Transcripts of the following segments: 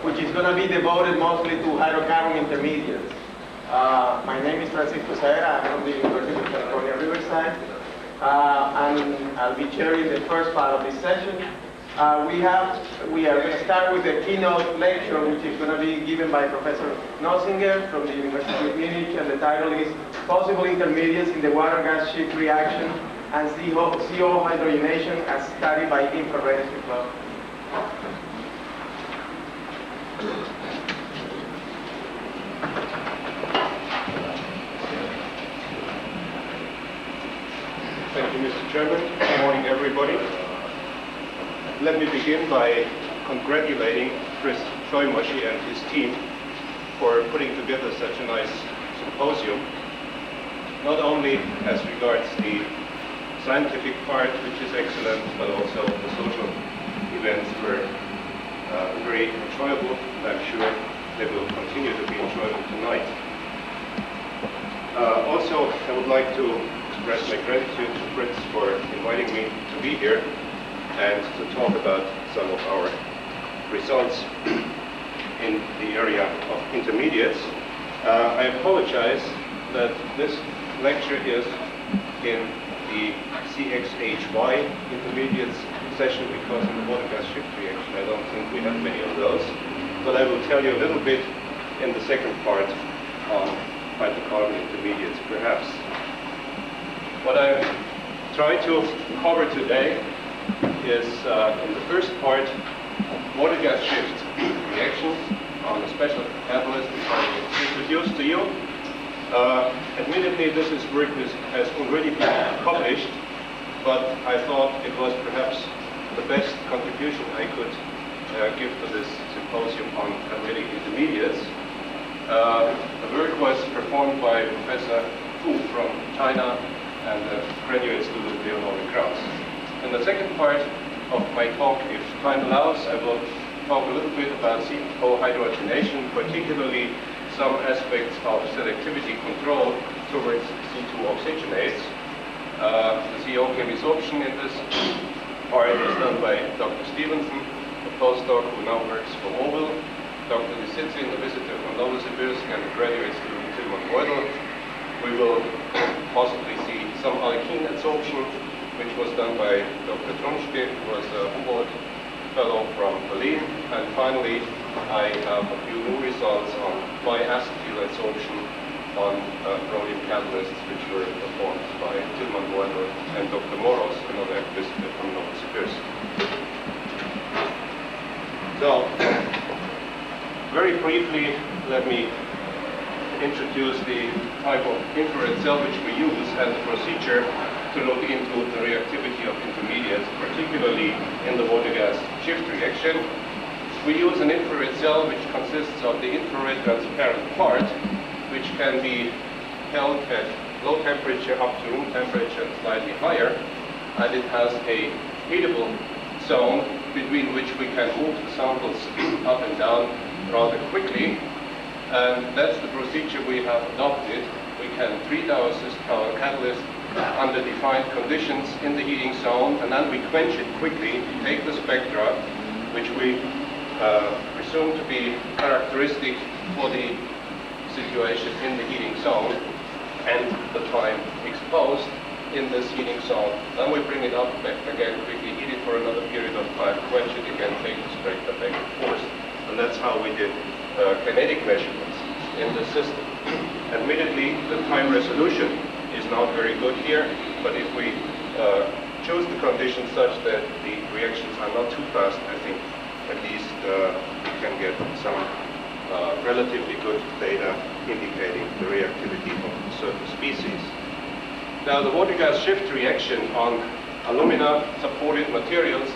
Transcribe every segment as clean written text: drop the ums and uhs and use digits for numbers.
which is going to be devoted mostly to hydrocarbon intermediates. My name is Francisco Saera. I'm from the University of California, Riverside. And I'll be chairing the first part of this session. We are going to start with the keynote lecture, which is going to be given by Professor Knozinger from the University of Munich, and the title is Possible Intermediates in the Water-Gas Shift Reaction and CO Hydrogenation as Studied by Infrared Spectroscopy. Thank you, Mr. Chairman. Good morning, everybody. Let me begin by congratulating Chris Schoimoshi and his team for putting together such a nice symposium, not only as regards the scientific part, which is excellent, but also the social events were very enjoyable, and I'm sure they will continue to be enjoyable tonight. Also, I would like to express my gratitude to Fritz for inviting me to be here and to talk about some of our results in the area of intermediates. I apologize that this lecture is in the CXHY intermediates session because in the water-gas shift reaction I don't think we have many of those, but I will tell you a little bit in the second part on hydrocarbon intermediates perhaps. What I try to cover today is in the first part, water-gas shift reactions on a special catalyst which I introduced to you. Admittedly, this is work that has already been published, but I thought it was perhaps the best contribution I could give to this symposium on catalytic intermediates. The work was performed by Professor Fu from China and the graduate student Leonore Krauss. In the second part of my talk, if time allows, I will talk a little bit about CO hydrogenation, particularly some aspects of selectivity control towards C2 oxygenates. The CO chemisorption in this part is done by Dr. Stevenson, a postdoc who now works for Orville, Dr. Lisitsyn, a visitor from Novosibirsk, and a graduate student Tilman Beudel. We will possibly see some alkene adsorption, which was done by Dr. Trunschke, who was a Humboldt fellow from Berlin. And finally, I have a few new results on biacetyl adsorption on rhodium catalysts, which were performed by Tilman Beudel and Dr. Moros, another visitor from Novosibirsk. So, very briefly, let me introduce the type of infrared cell which we use and the procedure to look into the reactivity of intermediates, particularly in the water-gas shift reaction. We use an infrared cell which consists of the infrared transparent part, which can be held at low temperature up to room temperature and slightly higher, and it has a heatable zone between which we can move the samples up and down rather quickly. And that's the procedure we have adopted. We can treat our catalyst under defined conditions in the heating zone, and then we quench it quickly, take the spectra, which we presume to be characteristic for the situation in the heating zone, and the time exposed in this heating zone. Then we bring it up back again, quickly heat it for another period of time, quench it again, take the spectra back and forth. And that's how we did kinetic measurements in the system. Admittedly, the time resolution is not very good here, but if we choose the conditions such that the reactions are not too fast, I think at least we can get some relatively good data indicating the reactivity of certain species. Now, the water-gas shift reaction on alumina-supported materials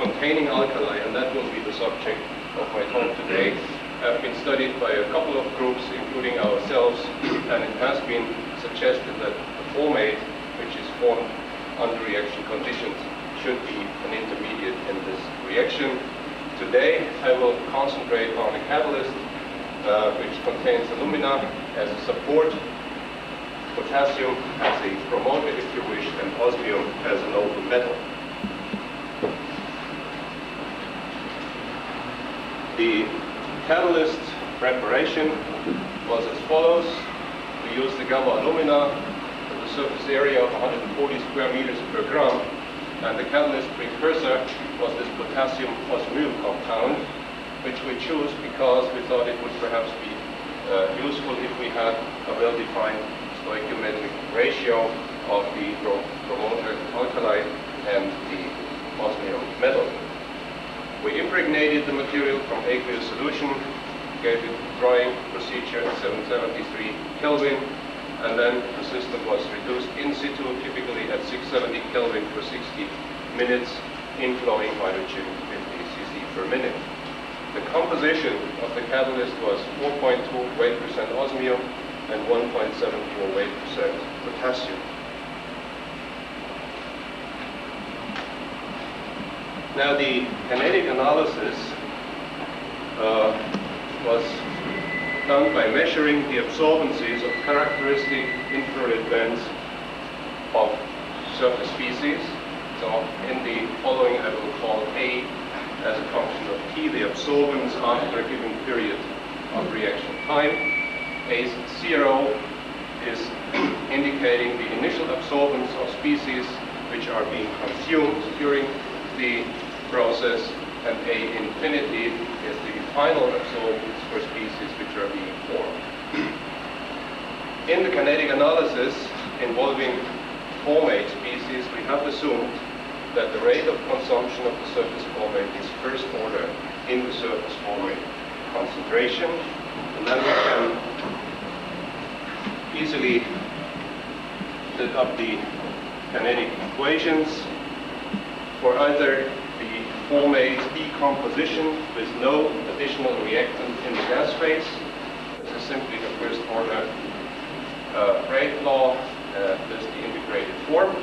containing alkali, and that will be the subject of my talk today, have been studied by a couple of groups, including ourselves, and it has been suggested that the formate, which is formed under reaction conditions, should be an intermediate in this reaction. Today, I will concentrate on a catalyst which contains alumina as a support, potassium as a promoter, if you wish, and osmium as an open metal. The catalyst preparation was as follows. We used the gamma alumina with a surface area of 140 square meters per gram, and the catalyst precursor was this potassium osmyl compound, which we chose because we thought it would perhaps be useful if we had a well-defined stoichiometric ratio of the promoter alkali and the osmium metal. We impregnated the material from aqueous solution, gave it drying procedure at 773 Kelvin, and then the system was reduced in situ, typically at 670 Kelvin for 60 minutes, inflowing hydrogen 50 cc per minute. The composition of the catalyst was 4.2 weight percent osmium and 1.74 weight percent potassium. Now the kinetic analysis was done by measuring the absorbencies of characteristic infrared bands of surface species. So in the following I will call A as a function of T, the absorbance after a given period of reaction time. A0 is indicating the initial absorbance of species which are being consumed during the process, and A infinity is the final absorbance for species which are being formed. In the kinetic analysis involving formate species, we have assumed that the rate of consumption of the surface formate is first order in the surface formate concentration, and then we can easily set up the kinetic equations for either the formate decomposition with no additional reactant in the gas phase. This is simply the first order rate law, this is the integrated form.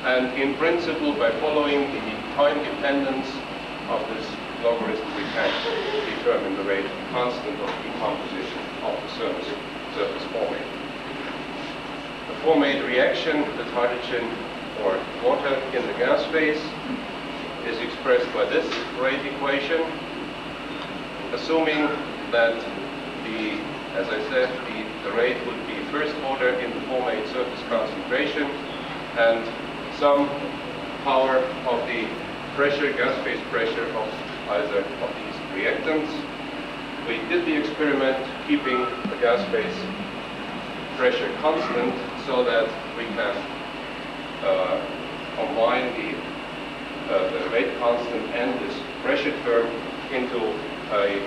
And in principle, by following the time dependence of this logarithm, we can determine the rate constant of decomposition of the surface formate. The formate reaction with hydrogen or water in the gas phase is expressed by this rate equation, assuming that as I said, the rate would be first order in the formate surface concentration and some power of the pressure, gas phase pressure of either of these reactants. We did the experiment keeping the gas phase pressure constant so that we can combine the rate constant and this pressure term into a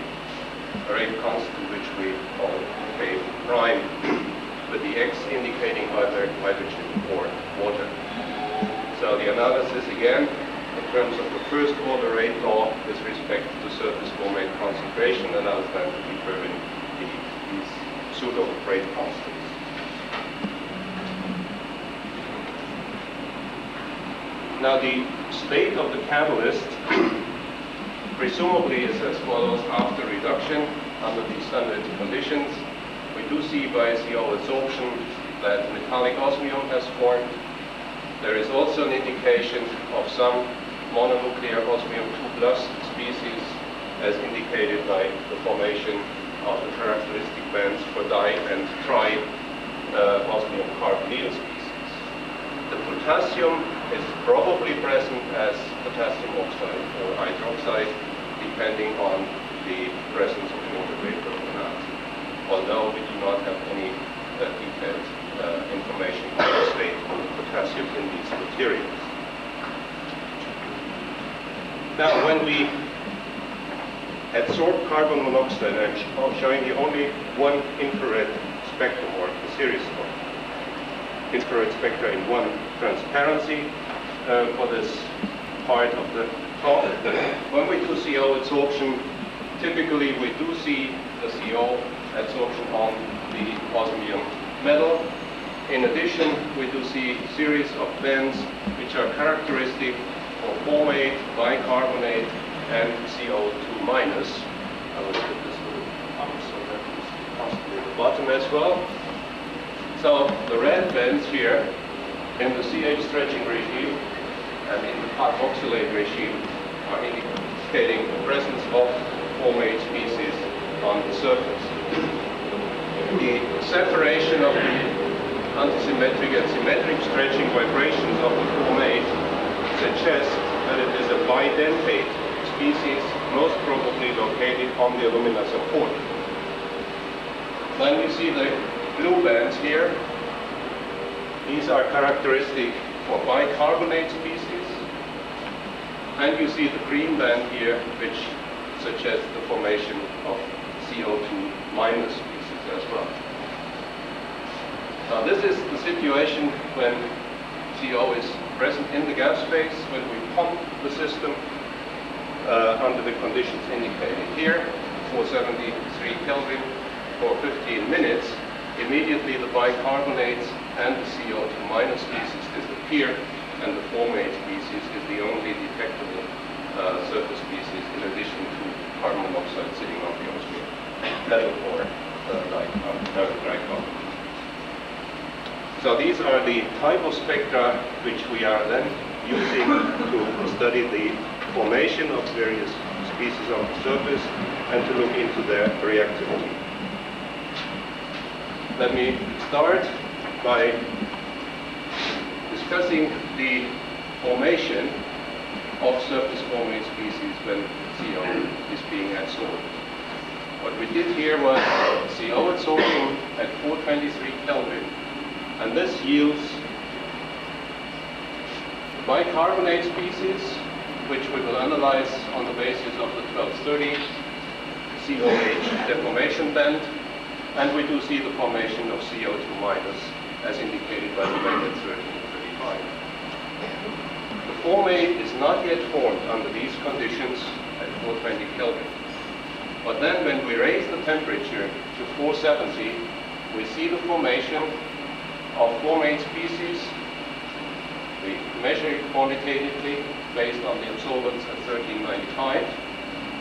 rate constant which we call K prime, with the X indicating either hydrogen or water. So the analysis again in terms of the first order rate law with respect to surface formate concentration allows them to determine these pseudo rate constants. Now the state of the catalyst presumably is as follows after reduction under these standard conditions. We do see by CO adsorption that metallic osmium has formed. There is also an indication of some mononuclear osmium 2+ species as indicated by the formation of the characteristic bands for di and tri osmium carbonyl species. The potassium is probably present as potassium oxide or hydroxide depending on the presence of water vapor or not, although we do not have any detailed information on the state of the potassium in these materials. Now, when we adsorb carbon monoxide, I'm showing you only one infrared spectrum or a series of infrared spectra in one transparency for this part of the talk. When we do CO adsorption, typically we do see the CO adsorption on the osmium metal. In addition, we do see a series of bands which are characteristic for formate, bicarbonate, and CO2 minus. I will put this little up so that it's possibly at the bottom as well. So the red bands here in the CH stretching regime and in the carboxylate regime are indicating the presence of formate surface. The separation of the antisymmetric and symmetric stretching vibrations of the formate suggests that it is a bidentate species, most probably located on the alumina support. Then we see the blue bands here. These are characteristic for bicarbonate species. And you see the green band here, which suggests the formation of CO2 minus species as well. Now this is the situation when CO is present in the gas phase, when we pump the system under the conditions indicated here, 473 Kelvin for 15 minutes. Immediately the bicarbonates and the CO2 minus species disappear, and the formate species is the only detectable surface species in addition to carbon monoxide sitting on the ozone level or dicarbon. So these are the type of spectra which we are then using to study the formation of various species on the surface and to look into their reactivity. Let me start by discussing the formation of surface formate species when CO is being adsorbed. What we did here was CO adsorption at 423 Kelvin, and this yields bicarbonate species, which we will analyze on the basis of the 1230 COH deformation band, and we do see the formation of CO2 minus as indicated by the band at 1335. The formate is not yet formed under these conditions at 420 Kelvin. But then when we raise the temperature to 470, we see the formation of formate species. We measure it quantitatively based on the absorbance at 1395,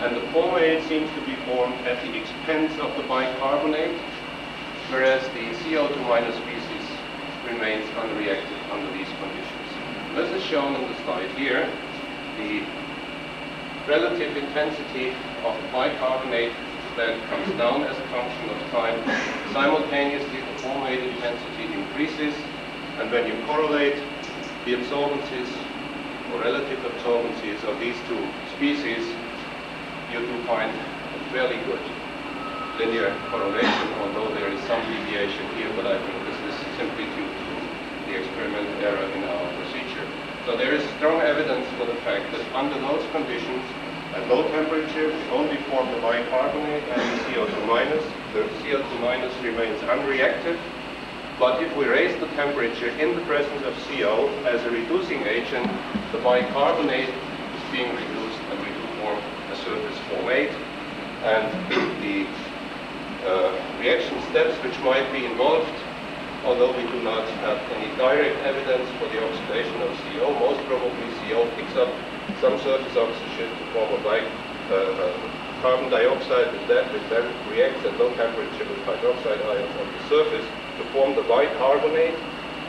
and the formate seems to be formed at the expense of the bicarbonate, whereas the CO2 minus species remains unreactive under these conditions. This is shown in the slide here. The relative intensity of the bicarbonate then comes down as a function of time. Simultaneously, the formate intensity increases, and when you correlate the absorbances or relative absorbances of these two species, you do find a fairly good linear correlation, although there is some deviation here, but I think this is simply due to the experimental error in our procedure. So there is strong evidence for the fact that under those conditions, at low temperature, we only form the bicarbonate and the CO2 minus. The CO2 minus remains unreactive, but if we raise the temperature in the presence of CO as a reducing agent, the bicarbonate is being reduced and we do form a surface formate. And the reaction steps which might be involved, although we do not have any direct evidence for the oxidation of CO, most probably CO picks up some surface oxygen to form a carbon dioxide with that, which then reacts at low temperature with hydroxide ions on the surface to form the bicarbonate.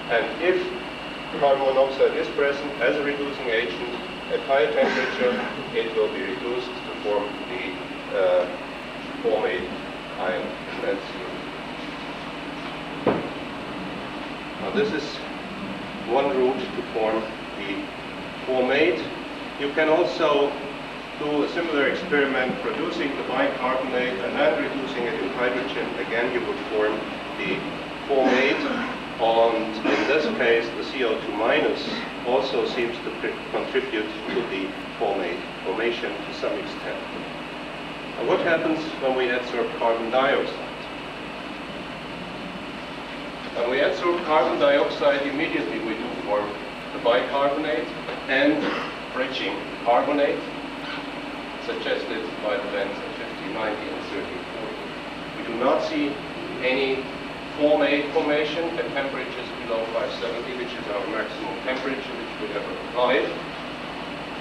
And if carbon monoxide is present as a reducing agent at higher temperature, it will be reduced to form the formate ion. Now this is one route to form the formate. You can also do a similar experiment producing the bicarbonate and then reducing it to hydrogen. Again, you would form the formate, and in this case the CO2 minus also seems to contribute to the formate formation to some extent. And what happens when we adsorb carbon dioxide? When we adsorb carbon dioxide, immediately we do form the bicarbonate and bridging carbonate, suggested by the bands at 1590 and 1340. We do not see any formate formation at temperatures below 570, which is our maximum temperature which we have applied.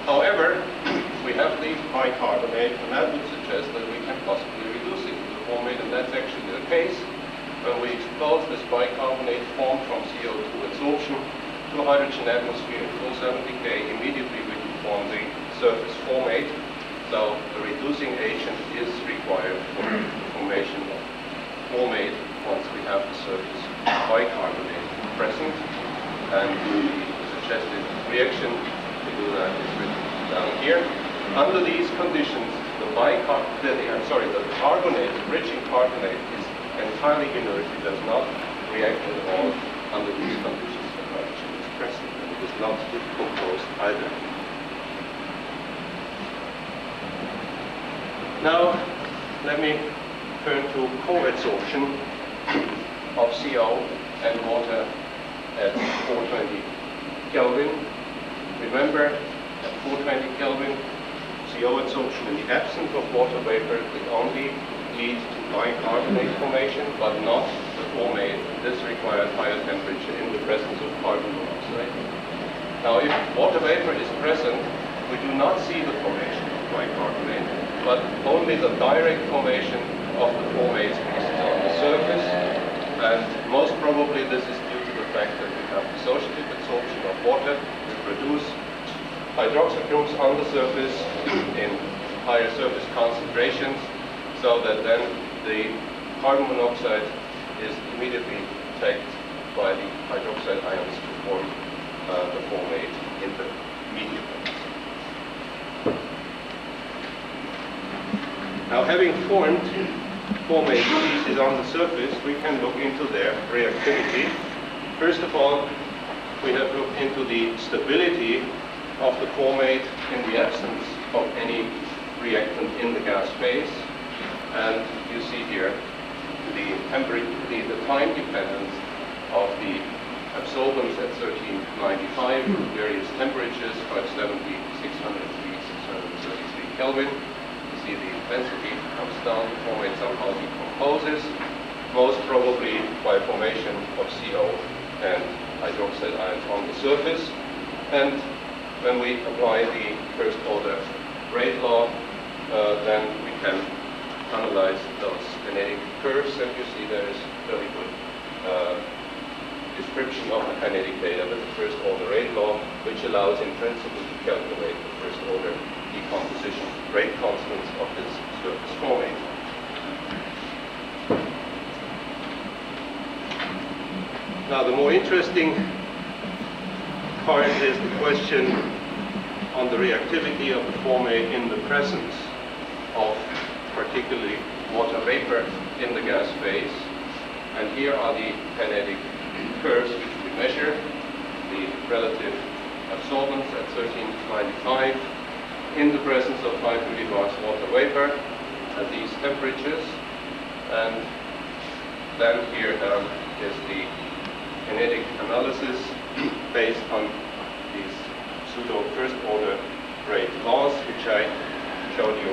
However, we have the bicarbonate, and that would suggest that we can possibly reduce it to the formate, and that's actually the case. When we expose this bicarbonate formed from CO2 adsorption to a hydrogen atmosphere at 470 K, immediately we do form the surface formate. So the reducing agent is required for the formation Under these conditions, the carbonate, the bridging carbonate, is entirely inert. It does not react at all under these conditions when hydrogen is present, and it is not decomposed either. Now, let me turn to co-adsorption of CO and water at 420 Kelvin. Remember, at 420 Kelvin, CO adsorption in the absence of water vapor will only lead to bicarbonate formation, but not the formate. This requires higher temperature in the presence of carbon monoxide. Now, if water vapor is present, we do not see the formation of bicarbonate, but only the direct formation of the formate species on the surface. And most probably this is due to the fact that we have dissociative adsorption of water. We produce hydroxyl groups on the surface in higher surface concentrations, so that then the carbon monoxide is immediately attacked by the hydroxide ions to form the formate in the medium. Now, having formed formate species on the surface, we can look into their reactivity. First of all, we have looked into the stability of the formate in the absence of any reactant in the gas phase. And you see here the time dependence of the absorbance at 1395, various temperatures, 570, 603, 633 Kelvin. You see the intensity comes down, the formate somehow decomposes, most probably by formation of CO and hydroxide ions on the surface. And when we apply the first order rate law, then we can analyze those kinetic curves, and you see there is very good description of the kinetic data with the first order rate law, which allows in principle to calculate the first order decomposition rate constants of this surface formate. Now, the more interesting part is the question on the reactivity of the formate in the presence of particularly water vapor in the gas phase. And here are the kinetic curves which we measure, the relative absorbance at 1395 in the presence of 5 millibars water vapor at these temperatures. And then here is the kinetic analysis based on these pseudo first order rate laws, which I showed you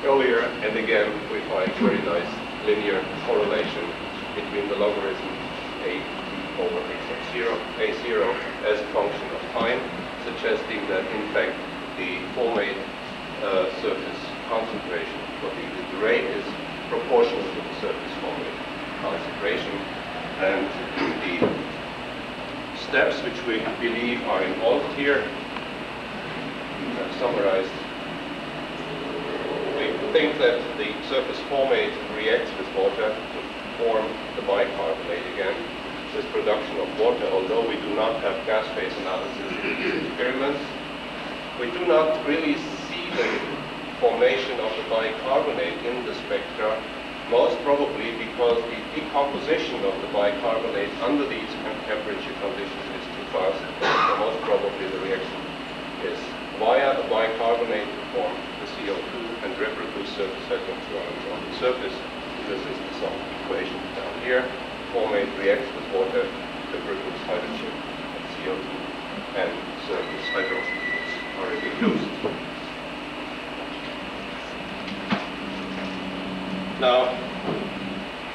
earlier. And again, we find very nice linear correlation between the logarithm a over a sub 0, a0 as a function of time, suggesting that in fact the formate surface concentration for the rate is proportional to the surface formate concentration. And the steps which we believe are involved here, I've summarized. We think that the surface formate reacts with water to form the bicarbonate again, with production of water, although we do not have gas phase analysis in these experiments. We do not really see the formation of the bicarbonate in the spectra, most probably because the decomposition of the bicarbonate under these temperature conditions is too fast. So most probably the reaction is via the bicarbonate to form the CO2 and reproduce surface hydroxide ions on the surface. This is the sum equation down here. Formate reacts with water to produce hydrogen and CO2, and surface hydroxide are reduced. Now,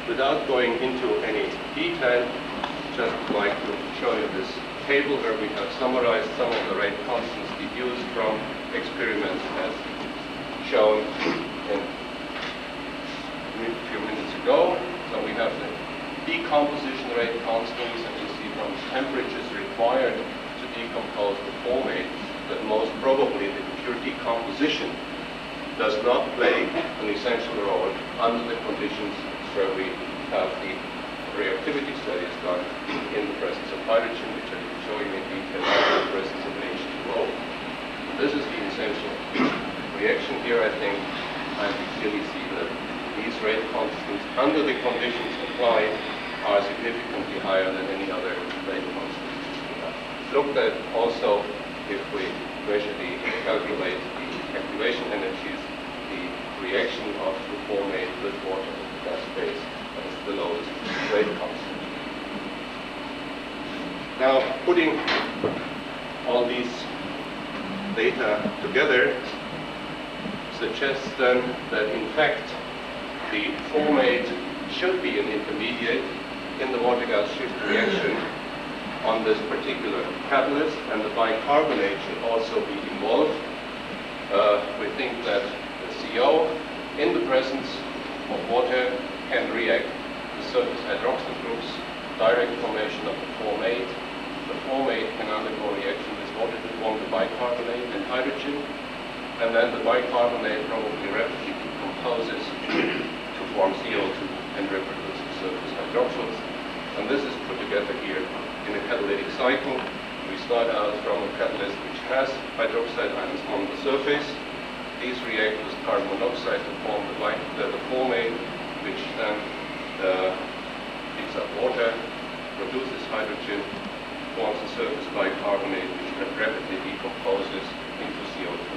without going into any detail, just like to show you this table where we have summarized some of the rate constants deduced from experiments as shown a few minutes ago. So we have the decomposition rate constants, and you see from temperatures required to decompose the formate that most probably the pure decomposition does not play an essential role under the conditions where we have the reactivity studies done in the presence of hydrogen, which I will show you in detail in the presence of H2O. This is the essential reaction here, I think I can clearly see that these rate constants under the conditions applied are significantly higher than any other rate constants we have looked at. Also, if we visually calculate the activation energies, the reaction of the formate with water in the gas phase is the lowest rate constant. Now, putting all these data together suggests then that in fact the formate should be an intermediate in the water-gas shift reaction on this particular catalyst, and the bicarbonate should also be involved. We think that the CO in the presence of water can react with surface hydroxyl groups, direct formation of the formate. The formate can undergo reaction with water to form the bicarbonate and hydrogen, and then the bicarbonate probably rapidly decomposes to form CO2 and reproduces surface hydroxyls. And this is put together here in a catalytic cycle. We start out from a catalyst which has hydroxide ions on the surface. These react with carbon monoxide to form the formate, which then picks up water, produces hydrogen, forms a surface bicarbonate, which rapidly decomposes into CO2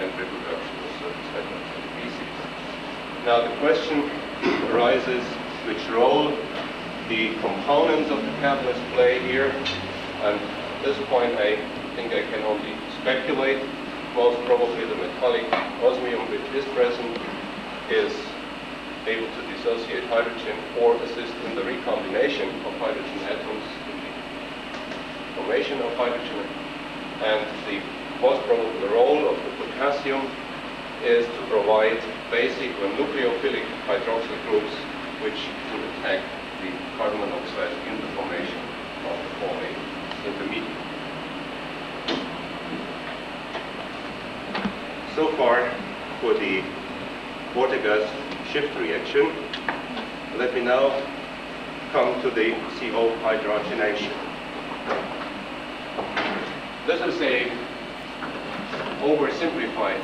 and reproduction of surface hydroxide species. Now the question arises which role the components of the catalyst play here, and at this point I think I can only speculate. Most probably the metallic osmium which is present is able to dissociate hydrogen or assist in the recombination of hydrogen atoms in the formation of hydrogen, and most probably the role of the potassium is to provide basic or nucleophilic hydroxyl groups which would attack the carbon monoxide in the formation of the formate intermediate. So far for the water-gas shift reaction. Let me now come to the CO hydrogenation. This is a oversimplified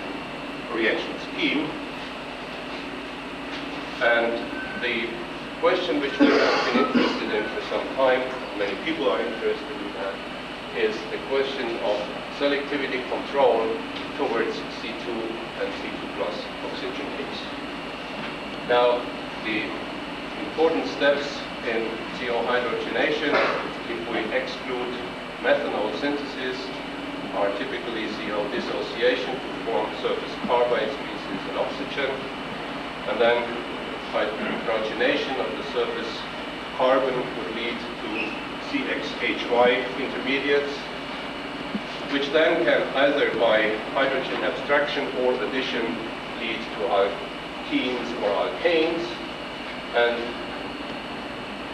reaction scheme, and the question which we have been interested in for some time, many people are interested in that, is the question of selectivity control towards C2 and C2 plus oxygenase. Now, the important steps in CO hydrogenation, if we exclude methanol synthesis, are typically CO dissociation to form surface carbide species and oxygen, and then hydrogenation of the surface carbon would lead to CXHY intermediates, which then can either by hydrogen abstraction or addition lead to alkenes or alkanes. And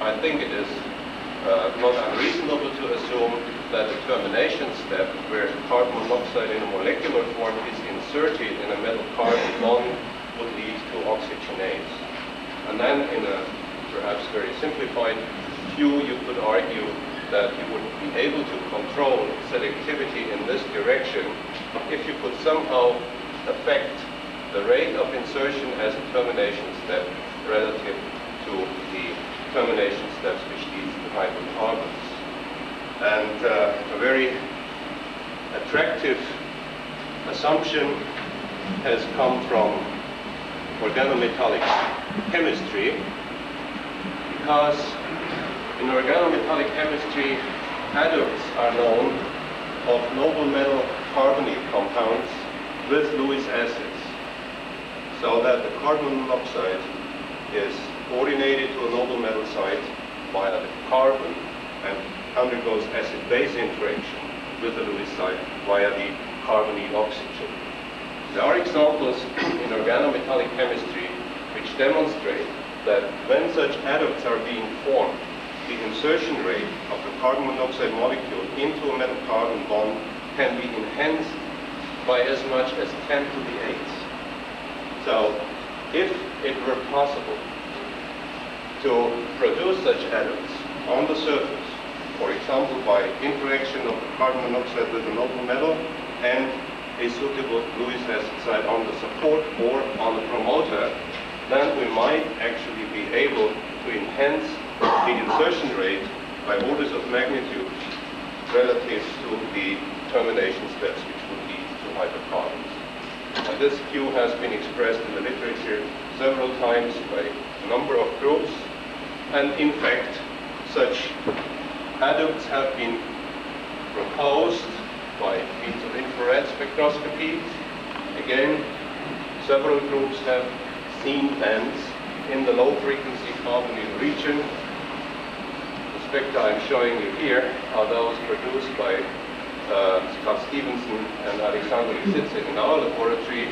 I think it is not unreasonable to assume that the termination step, where carbon monoxide in a molecular form is inserted in a metal carbon bond, would lead to oxygenase. And then in a perhaps very simplified view, you could argue that you would be able to control selectivity in this direction if you could somehow affect the rate of insertion as a termination step relative to the termination steps which lead to hydrocarbons. And a very attractive assumption has come from organometallic chemistry, because in organometallic chemistry, adducts are known of noble metal carbonate compounds with Lewis acids, so that the carbon monoxide is coordinated to a noble metal site via the carbon and undergoes acid-base interaction with the Lewis site via the carbonate oxygen. There are examples in organometallic chemistry which demonstrate that when such adducts are being formed, the insertion rate of the carbon monoxide molecule into a metal carbon bond can be enhanced by as much as 10 to the 8th. So if it were possible to produce such adducts on the surface, for example by interaction of the carbon monoxide with a noble metal and a suitable Lewis acid site on the support or on the promoter, then we might actually be able to enhance the insertion rate by orders of magnitude relative to the termination steps which would lead to hydrocarbons. And this view has been expressed in the literature several times by a number of groups, and in fact such adducts have been proposed by means of infrared spectroscopy. Again, several groups have seen bands in the low frequency carbonyl region. The spectra I'm showing you here are those produced by Scott Stevenson and Alexander Lisitsyn in our laboratory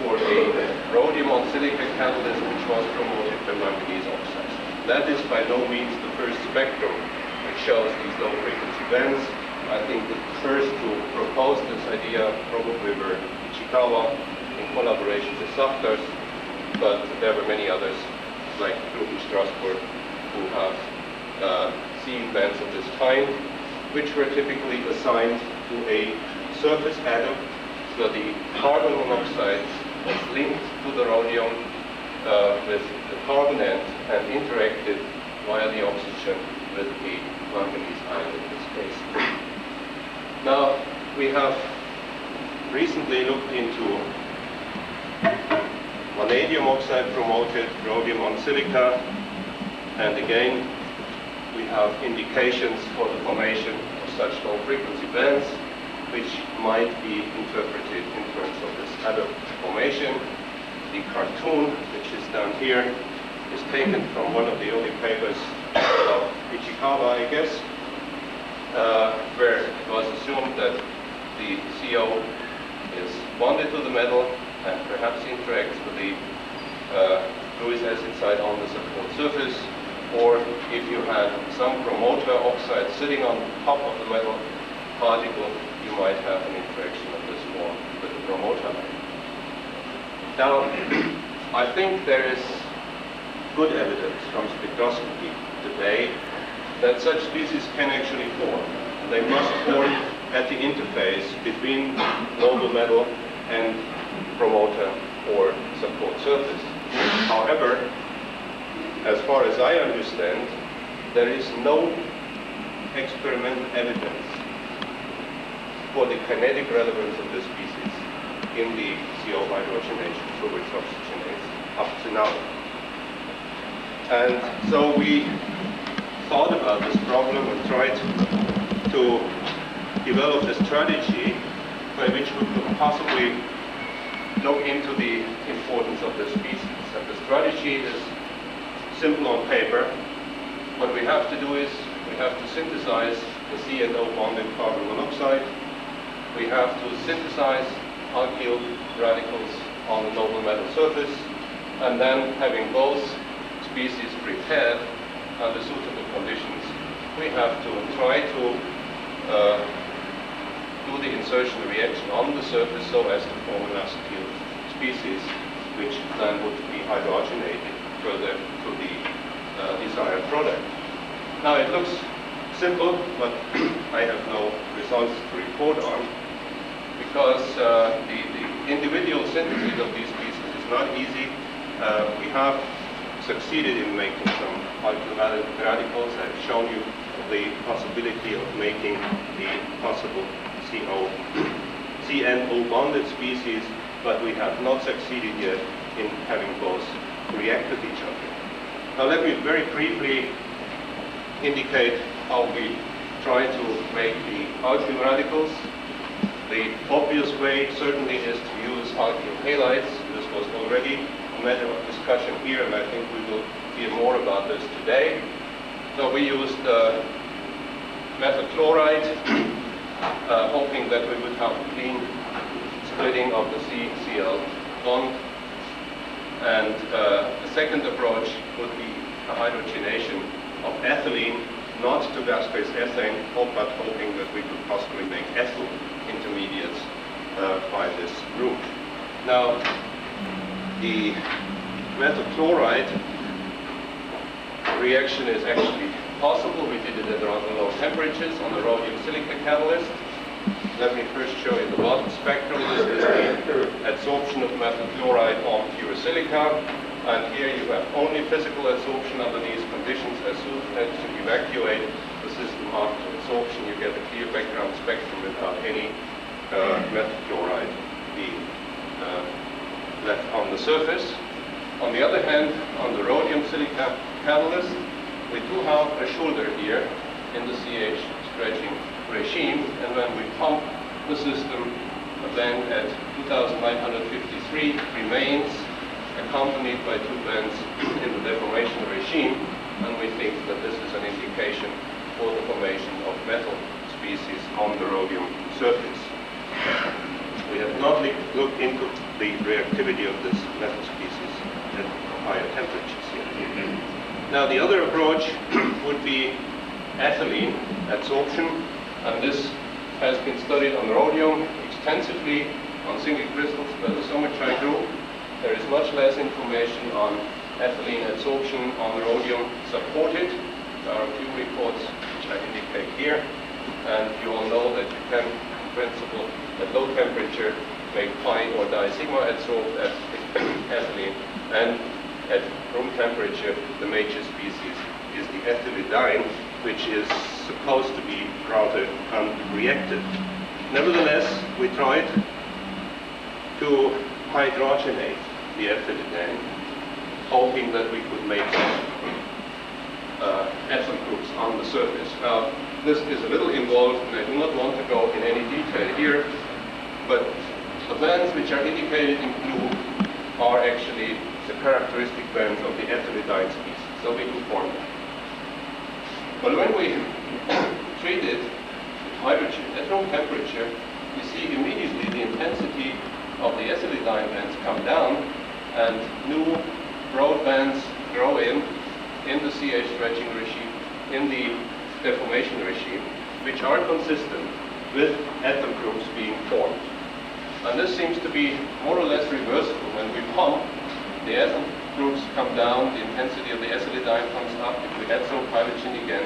for a rhodium on silica catalyst which was promoted by manganese oxides. That is by no means the first spectrum which shows these low frequency bands. I think the first to propose this idea probably were Ichikawa in collaboration with Sachters, but there were many others, like the group in Strasbourg, who have seen bands of this kind, which were typically assigned to a surface adduct, so the carbon monoxide was linked to the rhodium with the carbon end and interacted via the oxygen with the manganese ion in this case. Now, we have recently looked into vanadium oxide promoted rhodium on silica, and again we have indications for the formation of such low frequency bands which might be interpreted in terms of this adduct formation. The cartoon, which is down here, is taken from one of the early papers of Ichikawa, I guess, where it was assumed that the CO is bonded to the metal and perhaps interacts with the Lewis acid site on the support surface, or if you had some promoter oxide sitting on top of the metal particle, you might have an interaction of this form with the promoter. Now, I think there is good evidence from spectroscopy today that such species can actually form. They must form at the interface between noble metal and promoter or support surface. However, as far as I understand, there is no experimental evidence for the kinetic relevance of this species in the CO hydrogenation fluid oxygenase up to now. And so we thought about this problem and tried to develop a strategy by which we could possibly look into the importance of this species. And the strategy is simple on paper. What we have to do is we have to synthesize the C and O bonded carbon monoxide. We have to synthesize alkyl radicals on the noble metal surface, and then having both species prepared under suitable conditions, we have to try to do the insertion reaction on the surface so as to form an acetyl species, which then would be hydrogenated further to the desired product. Now it looks simple, but I have no results to report on, because the individual synthesis of these species is not easy. We have succeeded in making some alkyl radicals. I've shown you the possibility of making the possible CNO bonded species, but we have not succeeded yet in having both react with each other. Now let me very briefly indicate how we try to make the alkyl radicals. The obvious way certainly is to use alkyl halides. This was already a matter of discussion here, and I think we will hear more about this today. So we used methyl chloride, hoping that we would have clean splitting of the C-Cl bond. And the second approach would be a hydrogenation of ethylene, not to gas-phase ethane, but hoping that we could possibly make ethyl intermediates by this route. Now, the methyl chloride reaction is actually possible. We did it at rather low temperatures on the rhodium silica catalyst. let me first show you the bottom spectrum. This is the adsorption of metal chloride on pure silica. And here you have only physical adsorption under these conditions. As soon as you evacuate the system after adsorption, you get a clear background spectrum without any metal chloride being left on the surface. On the other hand, on the rhodium silica catalyst, we do have a shoulder here in the CH stretching regime, and when we pump the system, then at 2953 remains accompanied by two bands in the deformation regime, and we think that this is an indication for the formation of metal species on the rhodium surface. We have not looked into the reactivity of this metal species at higher temperatures yet. Now the other approach would be ethylene adsorption, and this has been studied on rhodium extensively on single crystals by the Sommerchai group. There is much less information on ethylene adsorption on rhodium supported. There are a few reports which I indicate here, and you all know that you can, in principle, at low temperature, make pi or di sigma adsorbed ethylene, and at room temperature, the major species is the ethylidine, which is supposed to be rather unreactive. Nevertheless, we tried to hydrogenate the ethylidine, hoping that we could make some ethyl groups on the surface. Now, this is a little involved, and I do not want to go in any detail here, but the bands which are indicated in blue are actually the characteristic bands of the ethylidine species, so we do form them. But when we treat it with hydrogen at room temperature, you see immediately the intensity of the ethylidine bands come down, and new broad bands grow in the CH stretching regime, in the deformation regime, which are consistent with ethyl groups being formed. And this seems to be more or less reversible. When we pump, the ethyl groups come down, the intensity of the ethylidine comes up. If we adsorb hydrogen again,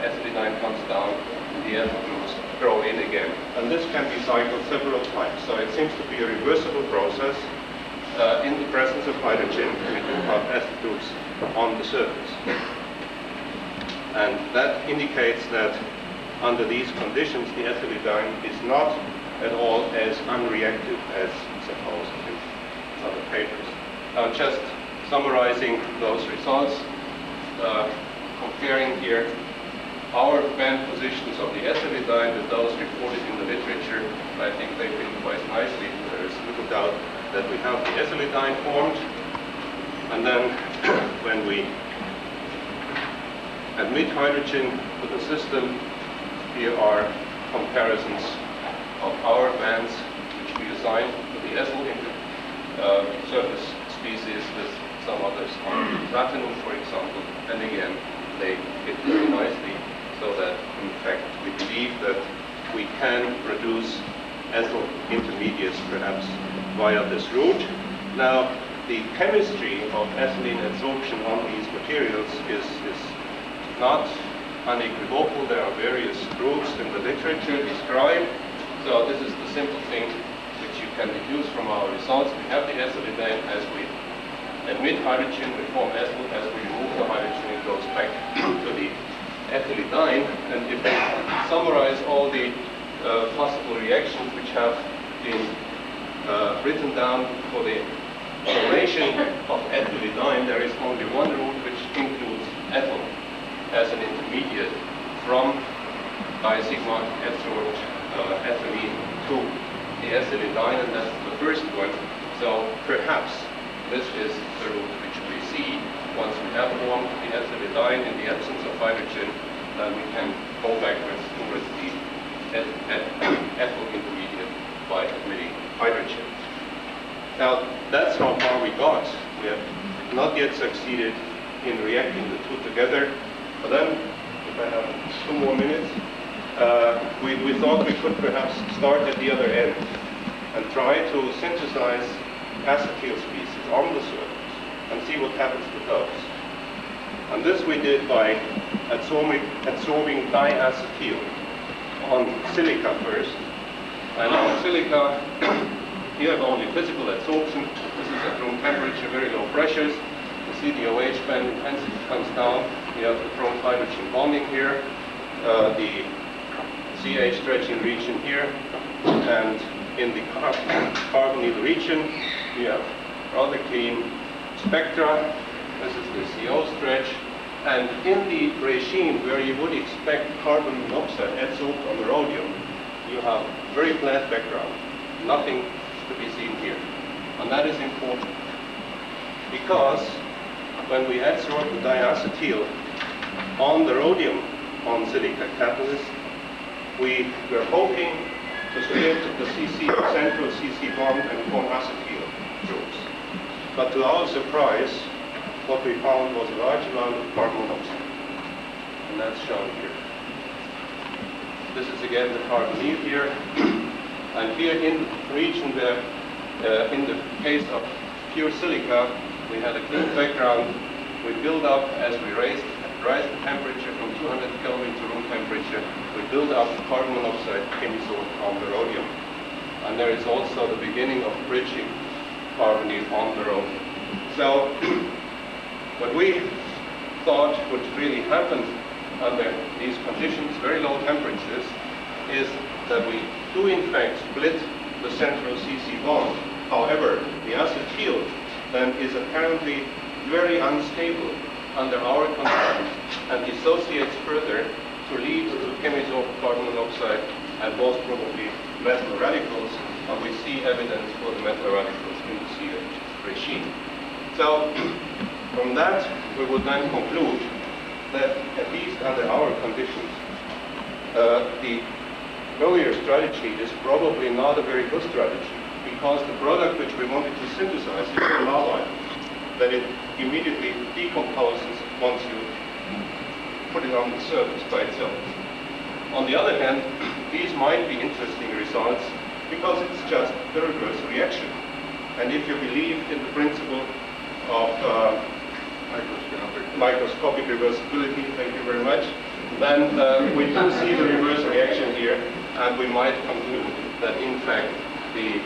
ethylidine comes down, and the ethyl groups grow in again. And this can be cycled several times. So it seems to be a reversible process. In the presence of hydrogen, we do have ethyl groups on the surface. And that indicates that under these conditions, the ethylidine is not at all as unreactive as supposed in other papers. Now, just summarizing those results, comparing here our band positions of the ethylidine with those reported in the literature, I think they fit quite nicely. There is little doubt that we have the ethylidine formed, and then when we admit hydrogen to the system, here are comparisons of our bands which we assign to the ethyl surface species with some others on platinum, for example, and again they fit very nicely, so that in fact we believe that we can produce ethyl intermediates perhaps via this route. Now, the chemistry of ethylene adsorption on these materials is not unequivocal. There are various groups in the literature described. So this is the simple thing which you can deduce from our results. We have the ethylidine. As we admit hydrogen, we form ethyl. As we remove the hydrogen, it goes back to the ethylidine. And if we summarize all the possible reactions which have been written down for the formation of ethylidine, there is only one route which includes ethyl as an intermediate from di-sigma adsorbed ethylene to the ethylidine, and that's the first one. So perhaps this is the route which we see. Once we have formed the ethylidine in the absence of hydrogen, then we can go backwards towards the ethyl intermediate by admitting hydrogen. Now, that's how far we got. We have not yet succeeded in reacting the two together. But then, if I have 2 more minutes, we thought we could perhaps start at the other end and try to synthesize acetyl species on the surface and see what happens to those. And this we did by absorbing diacetyl on silica first, And on silica, you have only physical adsorption. This is at room temperature, very low pressures. You see the OH band intensity comes down. You have the prompt hydrogen bonding here, the CH stretching region here, and in the carbonyl region, you have rather clean spectra. This is the CO stretch. And in the regime where you would expect carbon monoxide adsorbed on the rhodium, you have very flat background, nothing to be seen here. And that is important because when we adsorb the diacetyl on the rhodium on silica catalyst, we were hoping to split the central CC bond and form acetyl groups. But to our surprise, what we found was a large amount of carbon monoxide, and that's shown here. This is again the carbonyl here, and here in the region where, in the case of pure silica, we had a clean background. We build up as we rise the temperature from 200 Kelvin to room temperature. We build up carbon monoxide chemisol on the rhodium, and there is also the beginning of bridging carbonyl on the rhodium. So what we thought would really happen under these conditions, very low temperatures, is that we do in fact split the central CC bond. However, the acetyl then is apparently very unstable under our conditions and dissociates further to lead to chemisol carbon monoxide and most probably metal radicals, and we see evidence for the metal radicals in the CH regime. So from that, we would then conclude that, at least under our conditions, the earlier strategy is probably not a very good strategy, because the product which we wanted to synthesize is so volatile that it immediately decomposes once you put it on the surface by itself. On the other hand, these might be interesting results because it's just the reverse reaction. And if you believe in the principle of microscopic reversibility, thank you very much, then we do see the reverse reaction here, and we might conclude that in fact the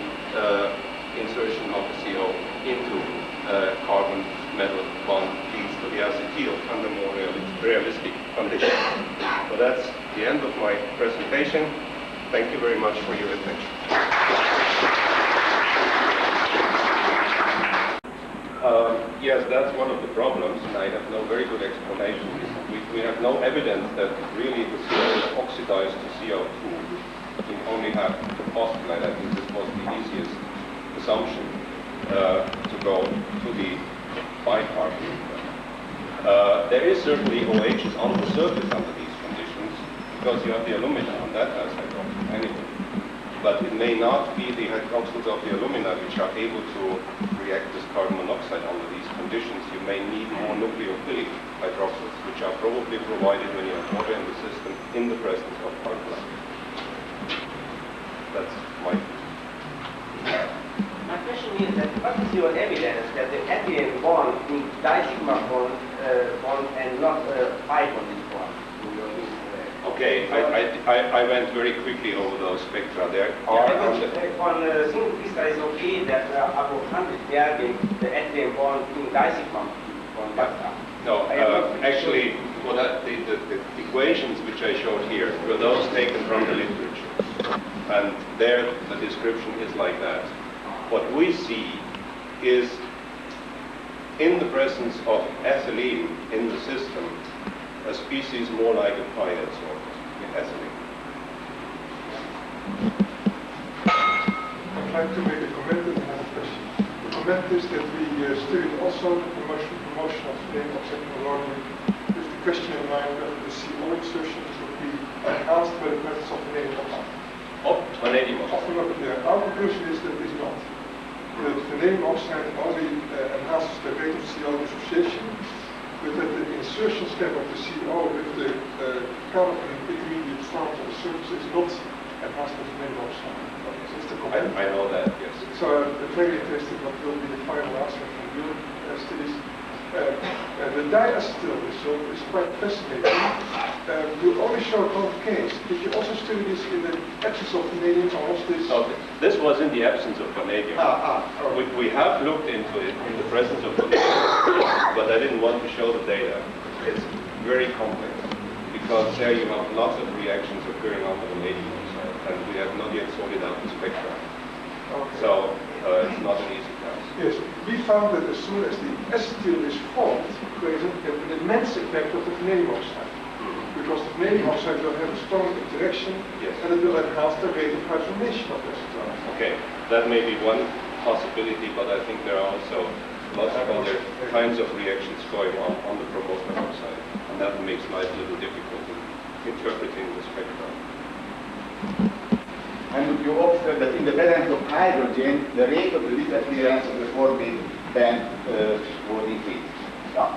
insertion of the CO into carbon metal bond leads to the acetyl under more realistic conditions. So that's the end of my presentation. Thank you very much for your attention. Yes, that's one of the problems, and I have no very good explanation. We have no evidence that really the CO is oxidized to CO2. You only have to postulate. I think this was the easiest assumption to go to the bicarbonate. There is certainly OHs on the surface under these conditions, because you have the alumina, and that has hydroxyl anyway. But it may not be the hydroxyls of the alumina which are able to react with carbon monoxide under these conditions. You may need more nucleophilic hydroxyls, which are probably provided when you have water in the system in the presence of carbon. That's my question is that what is your evidence that the ethylene bond is di-sigma bond and not pi bonded bond? Okay, I went very quickly over those spectra. There are on single crystal is okay that above 100 Kelvin the ethylene bond in di-sigma bond. No, actually, well, the equations which I showed here were those taken from the literature, and there the description is like that. What we see is, in the presence of ethylene in the system, a species more like a pi adsorber in ethylene. I'd like to make a comment and have a question. The comment is that we studied also the promotion of flame oxide rhodium with the question in mind whether the CO insertions would be enhanced by the presence of vanadium oxide. Vanadium oxide. Our conclusion is that it is not. The vanadium oxide only enhances the rate of CO dissociation, but that the insertion step of the CO with the carbon intermediate forms on the surface is not enhanced with vanadium oxide. That's the comment. I know that, yes. So I'm very interested what will be the final answer from your studies. And The diacetyl result is quite fascinating. You only showed one case. Did you also study this in the absence of vanadium, or was this? So this was in the absence of vanadium. We have looked into it in the presence of vanadium, but I didn't want to show the data. It's very complex because there you have lots of reactions occurring on the vanadium side, and we have not yet sorted out the spectra. Okay. So it's not an easy task. Yes, we found that as soon as the acetyl is formed, there is an immense effect of the vanadium oxide. Because the vanadium oxide will have a strong interaction, Yes. and it will enhance the rate of hydrogenation of acetyl. Okay, that may be one possibility, but I think there are also lots of other kinds of reactions going on the promoter side, and that makes life a little difficult in interpreting the spectrum. And you observe that in the presence of hydrogen, the rate of the disappearance of the formate band was increased. Yeah.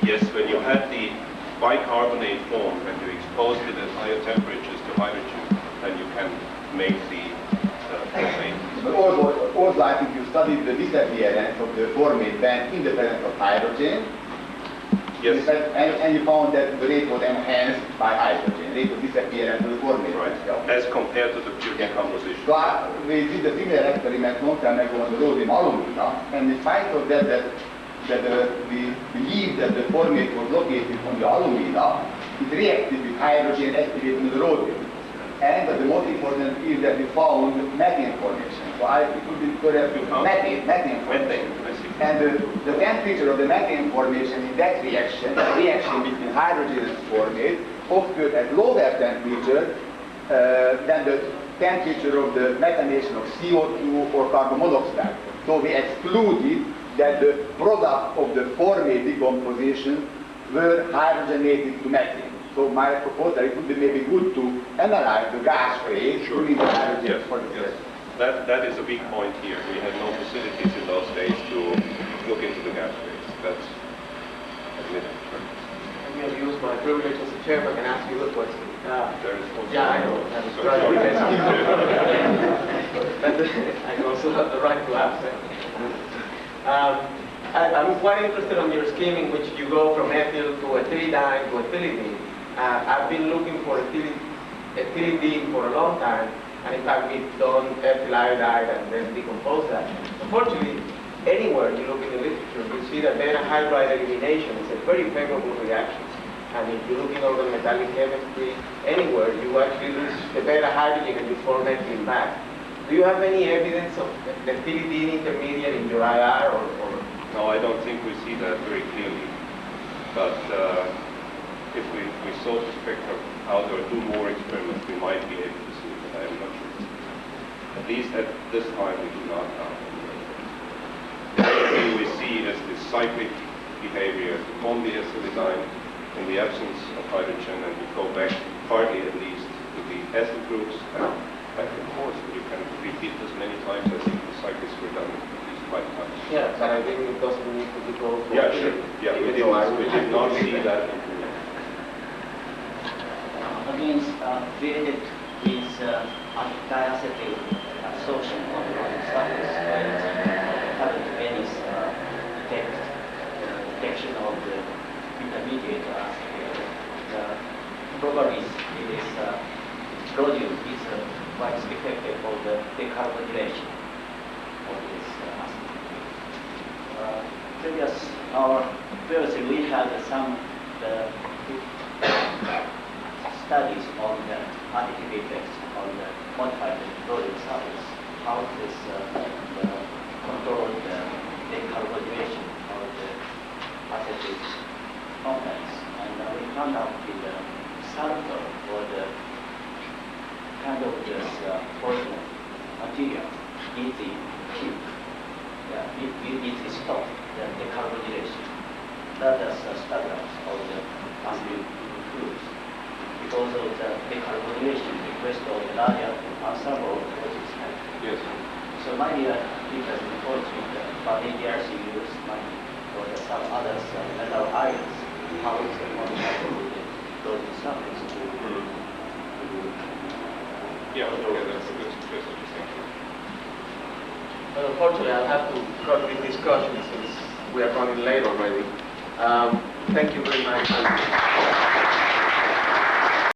Yes, when you had the bicarbonate form and you exposed it at higher temperatures to hydrogen, then you can make the formate. But also, I think you studied the disappearance of the formate band in the presence of hydrogen. Yes. And you found that the rate was enhanced by hydrogen, rate of disappearance of the formate. Right, Yeah. as compared to the pure decomposition. So we did a similar experiment long time ago on the rhodium alumina, and in spite of that, we believed that the formate was located on the alumina, it reacted with hydrogen activating the rhodium. And the most important is that we found methane formation. So it would be correct methane formation. And the temperature of the methane formation in that reaction, the reaction between hydrogen and formate, occurred at lower temperature than the temperature of the methanation of CO2 or carbon monoxide. So we excluded that the product of the formate decomposition were hydrogenated to methane. So my proposal, it would be maybe good to analyze the gas phase during the hydrogen for the Yes. That is a weak point here. We had no facilities in those days to look into the gas phase. That's admitted. I'm going to use my privilege as a chairman and ask you a question. There is also Yeah, I know. That's So right. sorry. But I also have the right to ask. I'm quite interested on your scheme in which you go from ethyl to ethylidine to ethylidene. I've been looking for ethylidene for a long time, and in fact we've done ethyl iodide and then decompose that. Unfortunately, anywhere you look in the literature, you see that beta hydride elimination is a very favorable reaction. And if you look in organometallic chemistry, anywhere, you actually lose the beta hydrogen and you form ethylene back. Do you have any evidence of the ethylidene intermediate in your IR or? No, I don't think we see that very clearly. But if we sort the spectrum out or do more experiments, we might be able to see it, but I am not sure. At least at this time, we do not have. The other thing we see is the cyclic behavior on the ethylidine in the absence of hydrogen, and we go back partly at least to the ethyl groups and back and forth. You can repeat this many times. I think the cycles were done at least 5 times. Yeah, but I think it doesn't need to be called. Yeah, sure. Yeah, we did not see that improvement. Again, related with diacetyl absorption on the surface, haven't any detection of the intermediate acetate. Probably it is rhodium is quite effective for the decarbonylation of this acetate. Previously we had some studies on the additive effects on the modified rhodium surface. How this control the decarbonylation of the acetate complex. And we found out with the sulfur or the kind of this poison material easy keep. Yeah, it easy stop the decarbonylation. That is the status of the acetate fluids. Because of the decarbonylation request of the larger ensemble process. Yes. So my interest in with but ADRC use money or some other metal ions, how is the modified with those surfaces to Yeah, okay, that's a good suggestion. Thank you. But unfortunately, I'll have to cut this discussion since we are running late already. Thank you very much.